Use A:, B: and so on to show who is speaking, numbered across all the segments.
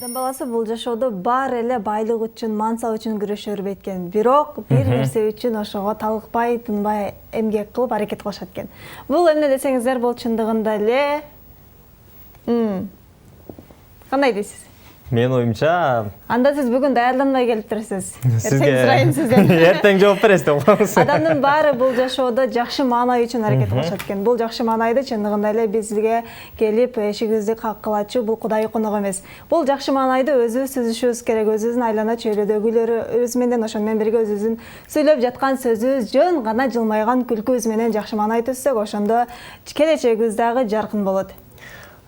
A: Адам баласы бул жашоодо баары эле байлык үчүн, мансап үчүн күрөшөр экен. Бирок бир нерсе үчүн ошого талыкпай, тынбай эмгек кылып аракет кылышат экен. Бул эмне десеңиздер, бул чындыгында эле кандай дейсиз?
B: Мен оюмча,
A: Анда сиз бүгүн даярданбай келиптирсиз.
B: Сизге
A: сурайын сизден.
B: Эртең жооп бересиз деп коебуз.
A: Адамдын баары бул жашоодо жакшы маанай үчүн аракет кылышат экен. Бул жакшы маанайды чындыгында эле бизге келип эшигибизди каккылачу бул кудай конок эмес. Бул жакшы маанайды өзүбүз түзүшүбүз керек. Өзүбүздүн айлана чөйрөдөгүлөрүбүз менен ошону менен бирге өзүбүздүн сөйлөп жаткан сөзүбүз жөн гана жылмайган күлкүбүз менен жакшы маанай түзсөк, ошондо келечегибиз дагы жаркын болот.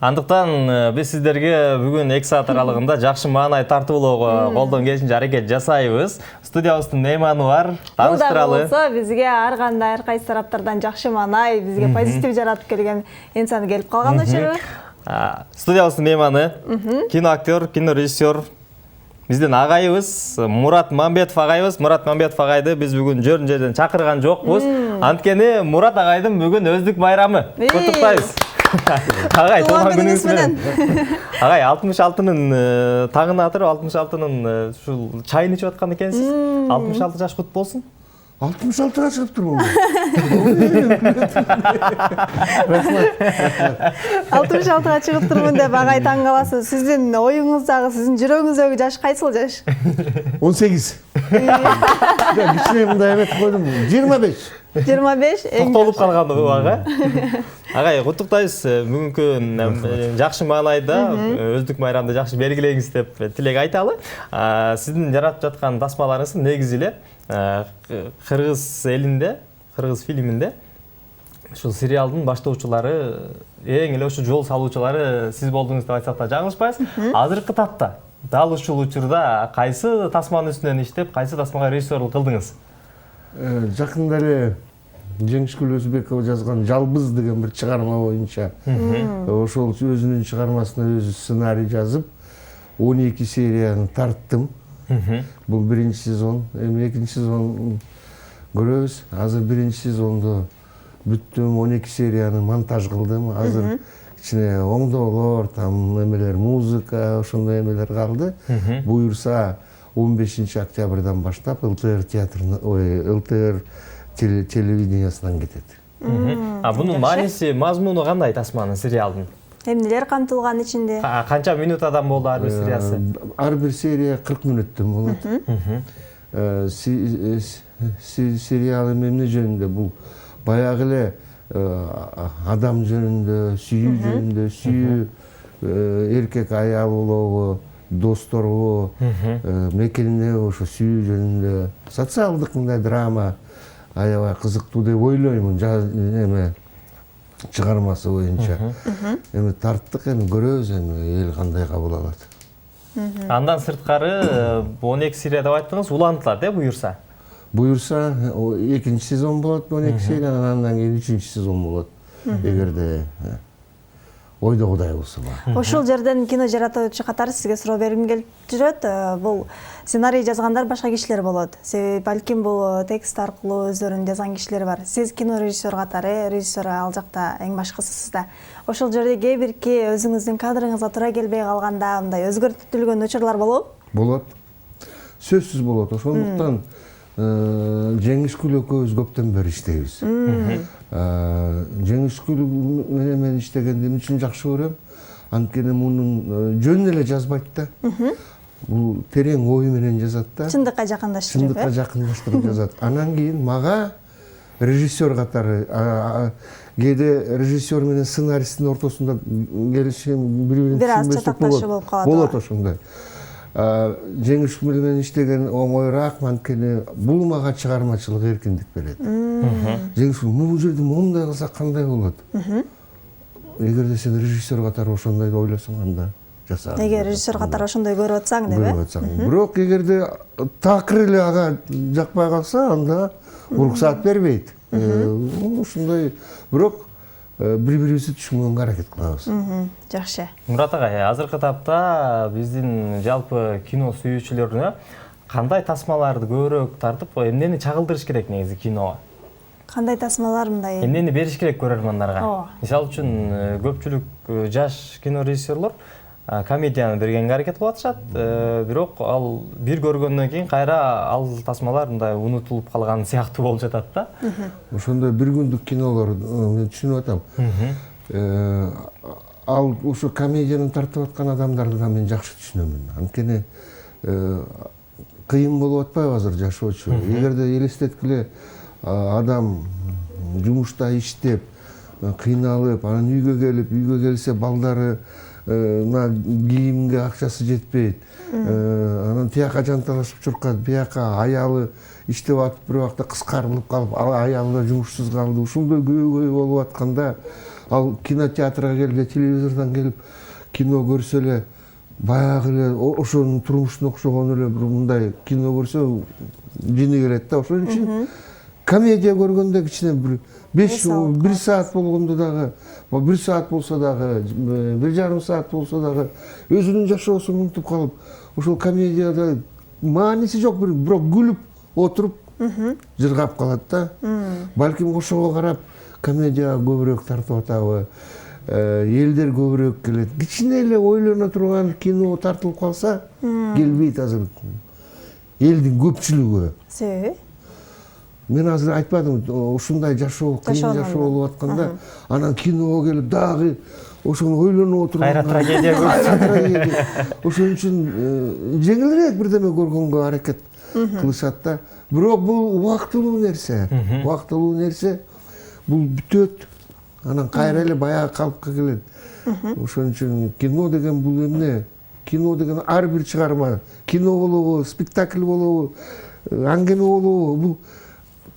B: Андыктан биз сиздерге бүгүн 2 саат аралыгында жакшы маанай тартуулоого колдон келишинче аракет жасайбыз. Студиябыздын мейманы бар. Тааныштыралы.
A: Болсо бизге ар кандай ар кайсы тараптардан жакшы маанай, бизге позитив жаратып келген инсан келип калган очуру.
B: Студиябыздын мейманы киноактер, кинорежиссер биздин агайыбыз Мурат Мамбетов агайыбыз. Мурат Мамбетов агайды биз бүгүн жөрүн жерден чакырган жокпуз. Анткени Мурат агайдын бүгүн өздүк байрамы. Куттуктайбыз. Агай, туган күнүңүз менен. Агай, 66-нын тагына атырып, 66-нын ушул чайын ичип аткан экенсиз. 66 жаш кут болсун.
C: 66-га чыгып турмун.
A: 66-га чыгып турмун деп агай таң каласыз. Сиздин оюңуздагы, сиздин жүрөгүңүздөгү жаш кайсыл жаш?
C: 18. Кичине мындай эметип койдум. 25.
A: 25.
B: Токтолуп калган ага. Агай, куттуктайбыз. Бүгүнкү жакшы маанайда өздүк байрамды жакшы белгилеңиз деп тилек айталы. Сиздин жаратып жаткан тасмаларыңыз негизи эле кыргыз элинде, кыргыз фильминде ушул сериалдын баштоочулары, эң эле ошо жол салуучулары сиз болдуңуз деп айтсак да жаңылышпайбыз. Азыркы тапта дал ушул учурда кайсы тасманын үстүнөн иштеп, кайсы тасмага режиссерлук кылдыңыз?
C: Жакында эле Жеңишкүл Өзбекова жазган «Жалбыз» деген бир чыгарма боюнча ошол өзүнүн чыгармасына өзү сценарий жазып 12 серияны тарттым. Бул биринчи сезон, эми экинчи сезон көрөбүз. Азыр биринчи сезонду бүттүм, 12 серияны монтаж кылдым. Азыр кичине оңдоолор, там эмелер, музыка, ошондой эмелер калды. Буюрса 15 октябрдан баштап ЛТР театрына, ЛТР телевидениясынан кетет.
B: Бунун мааниси, мазмуну кандай тасманын, сериалдын?
A: Эмнелер камтылган ичинде?
B: Канча минутадан болду ар бир сериясы?
C: Ар бир серия 40 мүнөттөн болот. Сериал эмне жөнүндө? Бул баягы эле адам жөнүндө, сүйүү жөнүндө, сүйүү эркек аял болобу, досторбу, мекенде ошо сүйүү жөнүндө социалдык мындай драма аябай кызыктуу деп ойлоймун. Эме чыгармасы боюнча. Эми тарттык, эми көрөбүз, эми эл кандай кабыл алат.
B: Андан сырткары 12 серия деп айттыңыз, улантылат, буюрса?
C: Буюрса, экинчи сезон болот, 12 сериядан, андан кийин 3-чү сезон болот. Эгерде ойдогудай болсо.
A: Ошол жерден кино жаратуучу катары сизге суроо бергим келип жүрөт. Бул сценарий жазгандар башка кишилер болот. Себеби балким бул текст аркылуу өздөрүнүн жазган кишилер бар. Сиз кино режиссер катары, режиссер ал жакта эң башкысысыз да. Ошол жерде кээ бирки өзүңүздүн кадрыңызга туура келбей калганда, мындай өзгөртүлгөн учурлар болобу? Болот.
C: Сөзсүз болот. Ошондуктан Жеңишкүл экөөбүз көптөн бери иштейбиз. Жеңишкүл менен мен иштегенди эмне үчүн жакшы көрөм? Анткени мунун жөн эле жазбайт да. Бул терең ой менен жазат да.
A: Чындыкка жакындаштырып,
C: Чындыкка жакындаштырып жазат. Анан кийин мага режиссер катары, кээде режиссер менен сценаристтин ортосунда келишим, бири-бирин түшүнбөчүлүк болот. Болот ошондой. Жеңишкүл менен иштеген оңоюраак, анткени бул мага чыгармачылык эркиндик берет. Жеңишкүл бул жерде мондай кылсак кандай болот? Эгерде сен режиссер катары ошондой ойлосоң, анда жаса.
A: Эгер режиссер катары ошондой көрүп атсаң деп,
C: көрүп атсаң. Бирок эгерде такыр эле ага жакпай калса, анда уруксаат бербейт. Ушундай, бирок бири-бирибизди түшүнгөнгө аракет кылабыз.
A: Жакшы.
B: Мурат агай, азыркы тапта биздин жалпы кино сүйүүчүлөрүнө кандай тасмаларды көбүрөөк тартып, эмнени чагылдырыш керек негизи киного?
A: Кандай тасмалар мындай?
B: Эмнени бериш керек көрөрмандарга? Мисалы үчүн көпчүлүк жаш кинорежиссерлор комедияны бергенге аракет кылып атышат. Бирок ал бир көргөндөн кийин кайра ал тасмалар мындай унутулуп калган сыяктуу болуп жатат да.
C: Ошондой бир күндүк кинолор мен түшүнүп атам. Ал ушу комедияны тартып аткан адамдарды да мен жакшы түшүнөмүн. Анткени кыйын болуп атпайбы азыр жашоочу. Эгерде элестеткиле адам жумушта иштеп, кыйналып, анан үйгө келсе балдары кийимге акчасы жетпейт. Анан тияка жанталашып чуркат, бияка аялы иштеп атып бир убакта кыскарылып калып, аялы да жумушсуз калды. Ушундай көйгөй болуп атканда ал кинотеатрга келип, телевизордон келип кино көрсө эле баягы эле ошонун турмушуна окшогон эле бир мындай кино көрсө жини келет да. Ошон үчүн комедия көргөндө кичине бир 1 саат болгондо дагы, 1 саат болсо дагы, 1,5 саат болсо дагы өзүнүн жашоосун унутуп калып, ошол комедияда мааниси жок, бирок күлүп отуруп жыргап калат да. Балким ошого карап комедияга көбүрөөк тартып атабы, элдер көбүрөөк келет. Кичине эле ойлоно турган кино тартылып калса, келбейт азыр элдин көпчүлүгү.
A: Себеби?
C: Мен азыр айтпадым, ушундай жашоо, кыйын жашоо болуп атканда, анан киного келип дагы ошону ойлонуп отурган.
B: Кайра трагедия көрсө.
C: Ошон үчүн жеңилирээк бирдеме көргөнгө аракет кылышат да. Бирок бул убактылуу нерсе. Убактылуу нерсе бул бүтөт. Анан кайра эле баягы калыпка келет. Ошон үчүн кино деген бул эмне? Кино деген ар бир чыгарма, кино болобу, спектакль болобу, аңгеме болобу, бул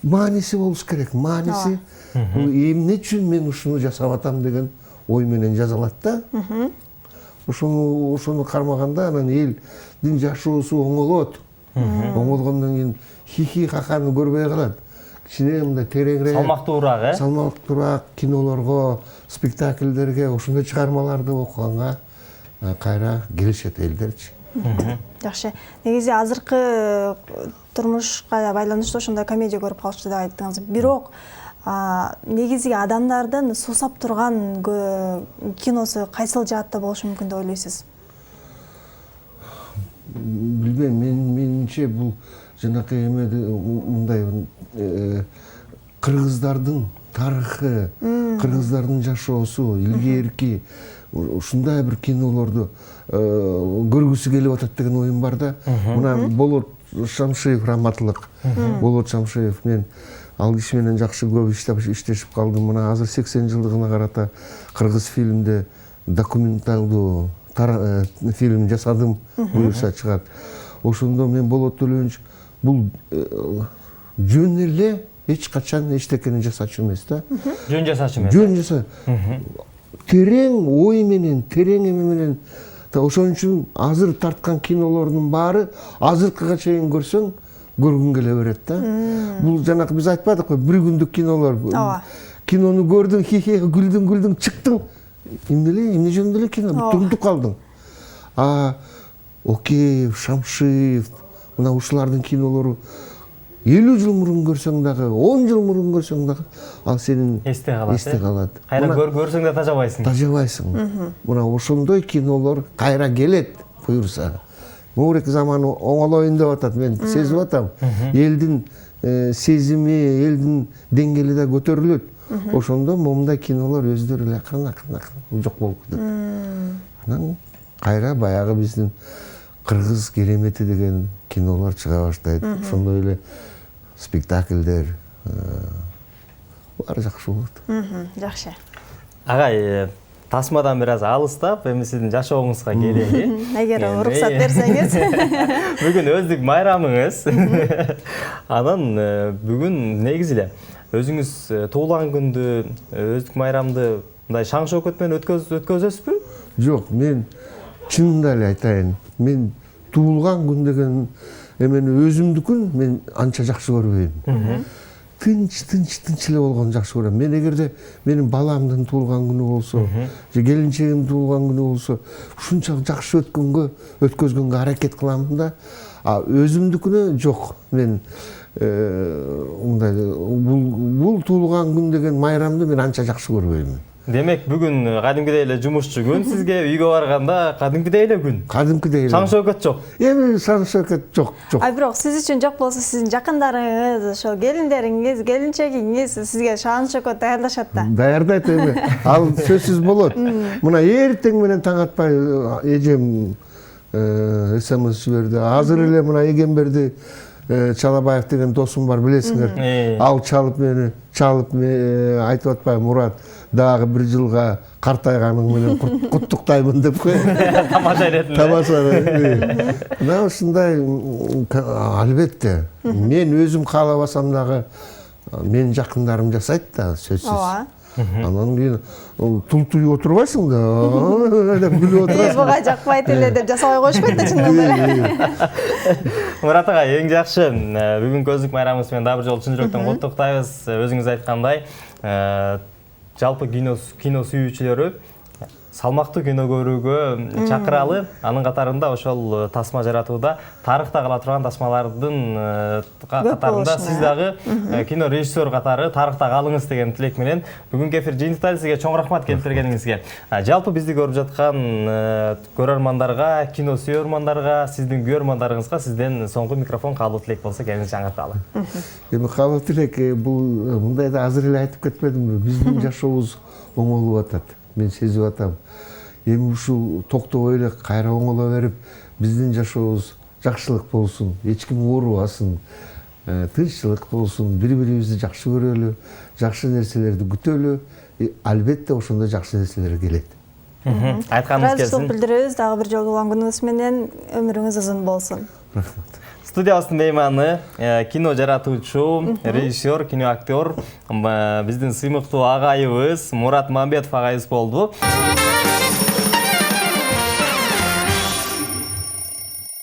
C: мааниси болуш керек. Мааниси бул эмне үчүн мен ушуну жасап атам деген ой менен жазылат да. Ошону кармаганда анан элдин жашоосу оңолот. Оңолгондон кийин хихи хаханы көрбөй калат. Кичине мындай тереңирээк,
B: салмактуураак,
C: салмактуураак кинолорго, спектакльдерге, ошондой чыгармаларды окуганга кайра келишет элдерчи.
A: Жакшы. Негизи азыркы турмушка байланыштуу ошондой комедия көрүп калышты деп айттыңыз. Бирок негизи адамдардын суусап турган киносу кайсыл жаатта болушу мүмкүн деп ойлойсуз?
C: Билбейм, менимче бул жанакы эмеде мындай кыргыздардын тарыхы, кыргыздардын жашоосу, илгерки ушундай бир кинолорду көргүсү келип атат деген оюм бар да. Мына Болот Шамшиев, раматтылык Болот Шамшиев, мен ал киши менен жакшы көп иштешип калдым. Мына азыр 80 жылдыгына карата кыргыз фильмде документалдуу фильм жасадым, буюрса чыгат. Ошондо мен Болот Төлөнч бул жөн эле эч качан эчтекени жасачу эмес да.
B: Жөн жасачу эмес.
C: Жөн жаса. Терең ой менен, терең эме менен. Ошон үчүн азыр тарткан кинолордун баары азыркыга чейин көрсөң көргүң келе берет да. Бул жанакы биз айтпадыкпы, бир күндүк кинолор. Кинону көрдүң, хихи, күлдүң, чыктың. Эмне жөнүндө эле кино, тунтуп калдың. Океев, Шамшиев, мына ушулардын кинолору 50 жыл мурун көрсөң дагы, 10 жыл мурун көрсөң дагы, ал сенин эсте калат.
B: Кайра көрсөң да тажабайсың.
C: Тажабайсың. Мына ошондой кинолор кайра келет, буюрса. Моорек заманы оңолоюн деп атат, мен сезип атам. Элдин сезими, элдин деңгээли да көтөрүлөт. Ошондо момундай кинолор өздөрү эле акырын жок болуп кетет. Анан кайра баягы биздин кыргыз керемети деген кинолор чыга баштайт. Ошондой эле спектакльдер баары жакшы болот.
A: Жакшы.
B: Агай, тасмадан бир аз алыстап, эми сиздин жашооңузга келели.
A: Эгер уруксат берсеңиз.
B: Бүгүн өздүк майрамыңыз. Анан бүгүн негизи эле өзүңүз туулган күндү, өздүк майрамды мындай шаң шоокот менен өткөзөсүзбү?
C: Жок, мен чынында эле айтайын. Мен туулган күн деген эмени өзүмдүкүн мен анча жакшы көрбөйм. Тынч эле болгон жакшы көрөм. Мен эгерде менин баламдын туулган күнү болсо, же келинчегимдин туулган күнү болсо, ушунча жакшы өткөзгөнгө аракет кылам да. Өзүмдүкүнө жок. Мен мындай бул туулган күн деген майрамды мен анча жакшы көрбөйм.
B: Демек бүгүн кадимкидей эле жумушчу күн, сизге үйгө барганда кадимкидей эле күн.
C: Кадимкидей эле.
B: Шаң шөкөт жок.
C: Эми шаң шөкөт жок.
A: Ай бирок сиз үчүн жок болсо сиздин жакындарыңыз, ошо келиндериңиз, келинчегиңиз сизге шаан чөкөт даярдашат да.
C: Даярдайт эми. Ал сөзсүз болот. Мына эртең менен таң атпай эжем СМС жиберди. Азыр эле мына Эгемберди Чалабаев деген досум бар, билесиңер. Ал чалып айтып атпайбы, Мурат, дагы 1 жылга картайганың менен куттуктаймын деп кой.
B: Тамаша иретинде.
C: Тамаша. Мына ушундай, албетте. Мен өзүм каалабасам дагы менин жакындарым жасайт да, сөзсүз.
A: Ооба.
C: Анан кийин тултуй отурбайсың да, деп күлүп отурасың.
A: Буга жакпайт эле деп жасабай коюшпайт да чындыгында эле.
B: Мурат ага, эң жакшы. Бүгүнкү өздүк майрамыбыз менен дагы бир жолу чын жүрөктөн куттуктайбыз. Өзүңүз айткандай, жалпы кино сүйүүчүлөрү салмактуу кино көрүүгө чакыралы. Анын катарында ошол тасма жаратууда тарыхта кала турган тасмалардын катарында сиз дагы кино режиссер катары тарыхта калыңыз деген тилек менен бүгүнкү эфир жыйынтыктайлы. Сизге чоң рахмат келиптиргениңизге. Жалпы бизди көрүп жаткан көрөрмандарга, кино сүйөрмандарга, сиздин күйөрмандарыңызга сизден соңку микрофон, каалоо тилек болсо кеңири жаңырталы.
C: Эми каалоо тилек, бул мындай да азыр эле айтып кетпедимби? Биздин жашообуз оңолуп атат. Мен сезип атам. Эми ушул токтобой эле кайра оңоло берип, биздин жашообуз жакшылык болсун, эч ким оорубасын, тынччылык болсун, бири-бирибизди жакшы көрөлү, жакшы нерселерди күтөлү. Албетте ошондой жакшы нерселер келет.
B: Айтканыңыз келсин.
A: Ыраазычылык билдиребиз, дагы бир жолу туулган күнүңүз менен өмүрүңүз узун болсун.
C: Рахмат.
B: Студиябыздын мейманы, кино жаратуучу, режиссер, кино актер, биздин сыймыктуу агайыбыз Мурат Мамбетов агайыбыз болду.